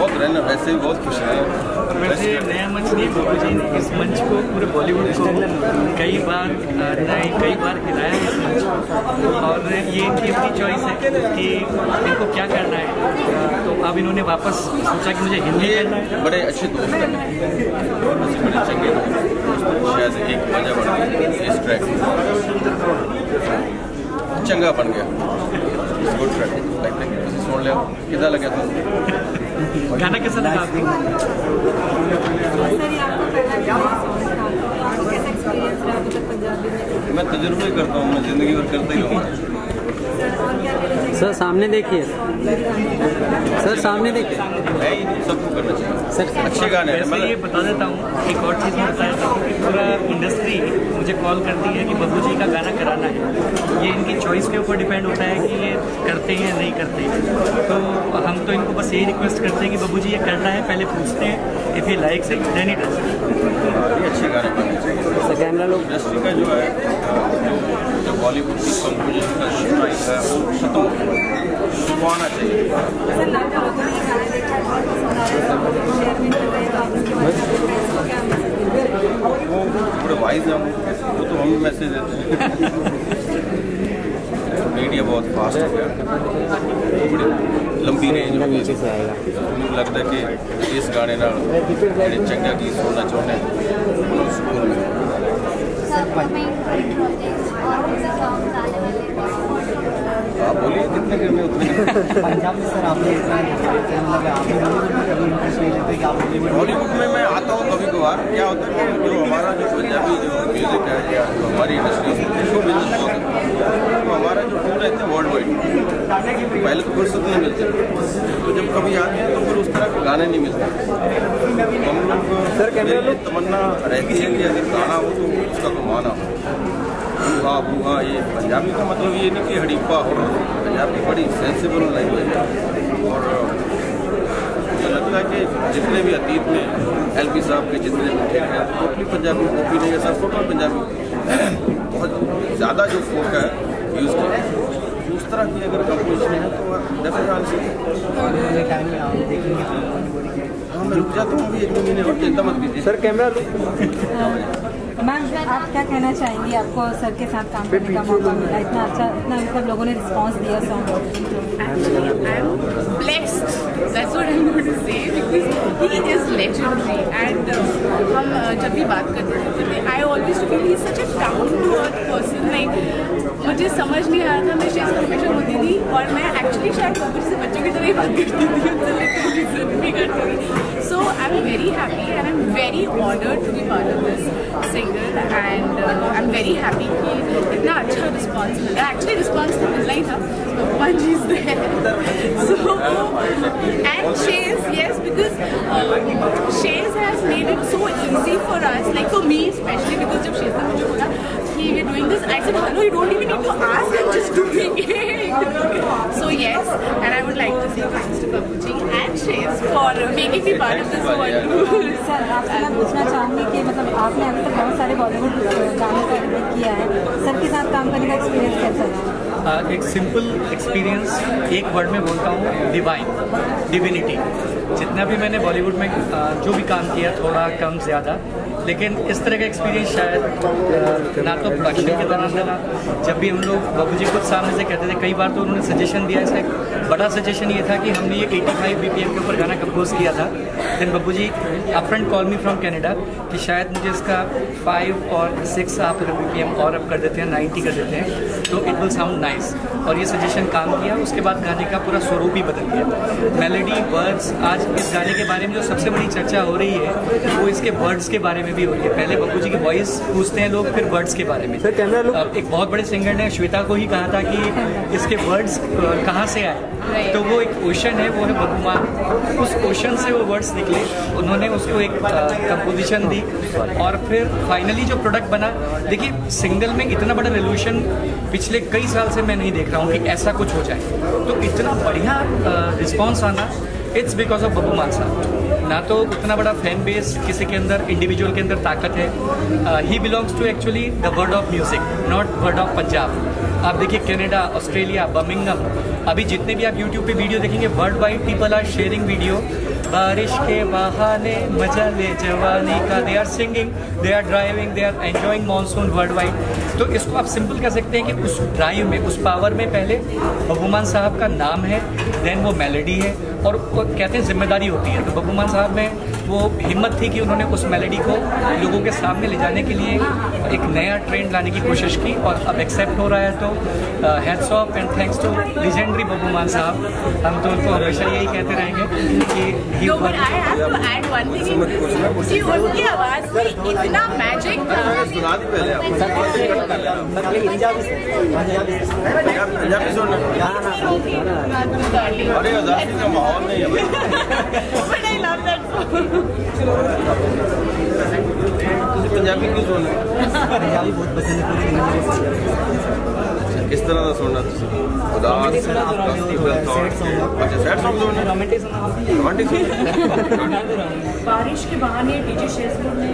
बहुत रहना, वैसे भी बहुत खुश हैं। वैसे नया मंच नहीं, बब्बू जी ने इस मंच को पूरे बॉलीवुड को कई बार हिलाया इस मंच को, और ये इनकी अपनी चॉइस है कि इनको क्या करना है। तो अब इन्होंने वापस सोचा कि मुझे हिंदी करना है। बड़े अच्छे दोस्त हैं, बड़े चंगे दोस्त, शायद एक वजह बन गई इस ट्रैक चंगा बन गया। गुड ट्रैक, सुन लिया, कितना लगा था गाना, कैसा लगा आपको? मैं तजुर्बे करता हूँ, मैं ज़िंदगी भर करता ही रहूँगा। सर सामने देखिए, सर सामने देखिए, सबको करना चाहिए सर, अच्छे गाने हैं। मैं ये बता देता हूँ, एक और चीज़ मैं बता देता हूँ कि पूरा इंडस्ट्री मुझे कॉल करती है कि बब्बू जी का गाना कराना है। ये इनकी चॉइस के ऊपर डिपेंड होता है कि ये करते हैं या नहीं करते। तो हम तो इनको बस यही रिक्वेस्ट करते हैं कि बब्बू जी ये करना है, पहले पूछते हैं, if he likes it then it. अच्छे गाने बनने चाहिए। कैमरा लोग इंडस्ट्री का जो है, जो बॉलीवुड की कंपोजिशन का स्टाइल है वो खत्म हो गया, वो आना चाहिए। वो पूरे वाइज हैं, वो तो हम मैसेज देते हैं। मीडिया बहुत फास्ट हो गया, बड़ी लंबी रेंज हो गई। मुझे लगता है कि इस गाने ना बड़े चंगा गीत सुनना चाहते हैं स्कूल में। आप बोलिए कितने घर में उतने पंजाब में सर आपने बॉलीवुड में मैं आता हूँ कभी कभार। क्या होता है कि जो हमारा जो पंजाबी जो म्यूज़िक है या जो हमारी इंडस्ट्री है शो बिजनेस बहुत है, तो हमारा जो टूर रहते हैं वर्ल्ड वाइड, पहले तो फुर्सत नहीं मिलती, तो जब कभी आते हैं तो फिर उस तरह के गाने नहीं मिलते। हम लोग सर तमन्ना रहती है कि अगर गाना हो तो उसका कमाना हो। बूहा बूहा, ये पंजाबी का मतलब ये नहीं कि हड़ीपा हो, पंजाबी बड़ी सेंसिबल लैंग्वेज है। और मुझे लगता है कि जितने भी अतीत में LP साहब के जितने भी थे टोटली पंजाबी, कॉपी नहीं है सर, टोटल पंजाबी बहुत ज़्यादा जो फोक है यूज़ किया, उस तरह की अगर कंपोजिशन है तो डेफिनेटली मैं रुक जाता हूँ अभी 1-2 महीने और, चिंता मत कीजिए। सर कैमरा मैम, आप क्या कहना चाहेंगी? आपको सर के साथ काम करने का मौका मिला, इतना अच्छा, इतना मतलब लोगों ने रिस्पांस दिया song. Actually, I'm blessed. That's what I'm going to say because he is legendary. And हम जब भी बात करते थे, I always feel he's such a down to earth person. Like मुझे समझ नहीं आ रहा था, मैं स्टेज पर हमेशा होती थी और मैं एक्चुअली शायद बब्बू जी से बच्चों की तरह ही बात करती थी, उनसे लिटरली जिद भी करती थी। So I'm very happy and I'm very honored to be part of this single and I'm very happy कि इतना अच्छा रिस्पॉन्स मिल रहा है। एक्चुअली रिस्पॉन्स तो मिलना ही था, Panji is there. So and Shays, yes, because Shays has made it so easy for us, like for me especially, because जब Shays ने मुझे बोला कि we're doing this, I said hello, you don't even need to ask, I'm just doing it. So yes, and I would like to say thanks to Bappu ji and Shays for making me part of this wonderful. Sir आपसे मैं पूछना चाहूँगी कि मतलब आपने अभी तक बहुत सारे बॉलीवुड गानों का एडिट किया है, सर के साथ काम करने का एक्सपीरियंस कैसा रहा? एक सिंपल एक्सपीरियंस, एक वर्ड में बोलता हूँ, डिवाइन, डिविनिटी। जितना भी मैंने बॉलीवुड में जो भी काम किया, थोड़ा कम ज़्यादा, लेकिन इस तरह का एक्सपीरियंस शायद ना तो प्रोडक्शन के दौरान मिला। जब भी हम लोग बब्बू जी खुद सामने से कहते थे, कई बार तो उन्होंने सजेशन दिया, इसका एक बड़ा सजेशन ये था कि हमने ये 85 BPM के ऊपर गाना कंपोज किया था। Then Babbu ji upfront call me from Canada कि शायद मुझे इसका 5 और 6 आप BPM और अप कर देते हैं, 90 कर देते हैं, तो इट विल साउंड नाइस। और ये सजेशन काम किया। उसके बाद गाने का पूरा स्वरूप ही बदल गया, मेलोडी, वर्ड्स। आज इस गाने के बारे में जो सबसे बड़ी चर्चा हो रही है वो इसके वर्ड्स के बारे में भी हो रही है। पहले बब्बू जी की वॉइस पूछते हैं लोग, फिर वर्ड्स के बारे में। एक बहुत बड़े सिंगर ने श्वेता को ही कहा था कि इसके वर्ड्स कहाँ से आए, तो वो एक ओशन है, वो है बब्बू माँ। उस ओशन से वो वर्ड्स निकले, उन्होंने उसको एक कंपोजिशन दी और फिर फाइनली जो प्रोडक्ट बना। देखिए, सिंगल में इतना बड़ा रेवोल्यूशन पिछले कई साल से मैं नहीं देख रहा हूँ कि ऐसा कुछ हो जाए, तो इतना बढ़िया रिस्पॉन्स आना, इट्स बिकॉज ऑफ बब्बू मान साहब। ना तो उतना बड़ा फैन बेस किसी के अंदर, इंडिविजुअल के अंदर ताकत है। He belongs to actually the word of music, not word of Punjab. आप देखिए कनाडा, ऑस्ट्रेलिया, बर्मिंघम, अभी जितने भी आप यूट्यूब पे वीडियो देखेंगे, world wide people are sharing video बारिश के बहाने मजा ले जवानी का। They are singing, they are driving, they are enjoying monsoon world wide. तो इसको आप सिंपल कह सकते हैं कि उस ड्राइव में, उस पावर में पहले बब्बूमान साहब का नाम है, देन वो मेलोडी है, और वो कहते हैं जिम्मेदारी होती है। तो बब्बूमान साहब में वो हिम्मत थी कि उन्होंने उस मेलोडी को लोगों के सामने ले जाने के लिए एक नया ट्रेंड लाने की कोशिश की, और अब एक्सेप्ट हो रहा है। तो hats off and thanks to legendary बब्बूमान साहब। हम तो उनको हमेशा यही कहते रहेंगे कि No, but I have to add one thing. कि उनकी आवाज में इतना मैजिक था। सुना दी पहले पंजाबी सुनना। अरे आजादी का माहौल नहीं है भाई। But I love that song. Punjabi क्यों सुनना? पंजाबी बहुत पसंद है। किस तरह का सुनना उदास अच्छा सैड सॉन्ग सुनना रोमांटिक बारिश के बहाने डीजे शेजपुर ने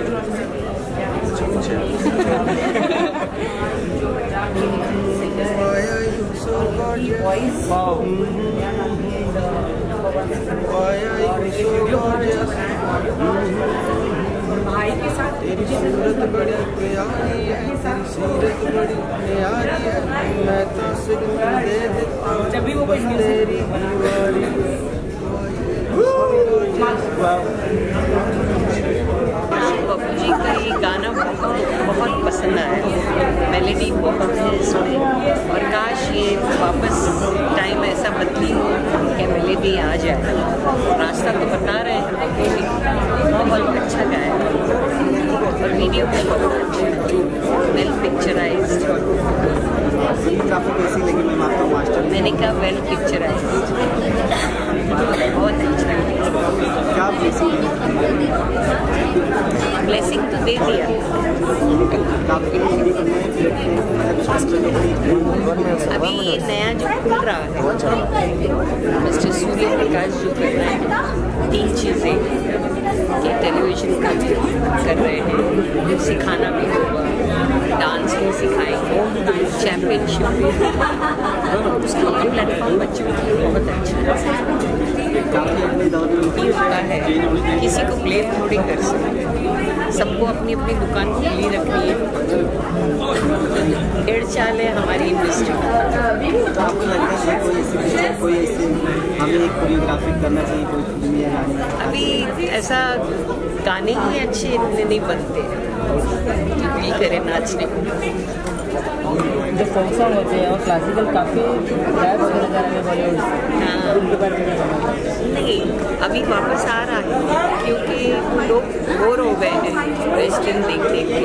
भाई के साथ सूरत बड़ी प्यारी है, सीरत बड़ी प्यारी है, मैं तो सिग्नल दे देता हूं जब भी वो कोई तेरी दीवारी। पप्पू जी का ये गाना बहुत पसंद आया, मेलोडी बहुत है इसमें, और काश ये वापस टाइम ऐसा बदली हो कि मेलोडी आ जाए। रास्ता तो बता रहे हैं, बहुत अच्छा गाया और वीडियो भी बहुत अच्छा, वेल पिक्चराइज्ड। काफ़ी कैसी लगी मैम आपको मास्टर? मैंने कहा वेल पिक्चराइज्ड, बहुत अच्छा क्या ब्लेसिंग तो दे दिया। अभी ये नया जो खुल रहा है मिस्टर सूर्य प्रकाश जो कर रहे हैं 3 चीज़ें कि टेलीविज़न का भी कर रहे हैं, सिखाना भी होगा, डांस भी सिखाएंगे, चैम्पियनशिप भी, उसका भी प्लेटफॉर्म बच्चों के लिए बहुत अच्छा है। किसी को ब्लेम थोड़ी कर सकते, सबको अपनी अपनी दुकान खुली रखनी है। 1.5 साल है हमारी इंडस्ट्री। आपको लगता है कोई ऐसे हमें एक कोरियोग्राफी करना चाहिए कोई फिल्म या गाने? अभी ऐसा गाने ही अच्छे इतने नहीं बनते भी करे नाचने को। जो फोक सॉन्ग होते हैं और क्लासिकल काफ़ी गायब होते नजर आ रहे हैं बॉलीवुड से। हाँ, उनके बारे में क्या कहना? नहीं अभी वापस आ रहा है क्योंकि लोग बोर हो गए हैं वेस्टर्न देख देख के।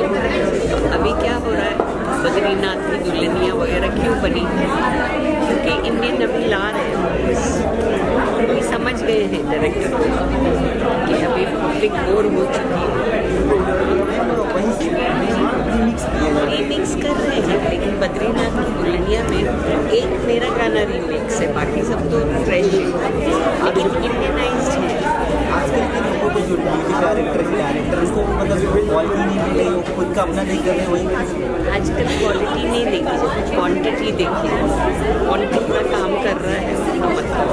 अभी क्या हो रहा है, बद्रीनाथ की दुल्हनिया वगैरह क्यों बनी, क्योंकि इंडियन अभी ला रहे हैं, अभी समझ गए हैं डायरेक्टर कि अभी पब्लिक बोर हो चुकी है, रीमिक्स कर रहे हैं। लेकिन बद्रीनाथ की दुल्हनिया में एक मेरा गाना रीमिक्स है, बाकी सब तो फ्रेश है, लेकिन इंडियनाइज्ड है। आजकल के लोगों को जो डायरेक्टर को मतलब क्वालिटी नहीं मिल रही, वो खुद का अपना नहीं कर रहे, वही आजकल क्वालिटी नहीं देखी जाती, क्वांटिटी देखी, कौन कितना काम कर रहा है उसका मतलब।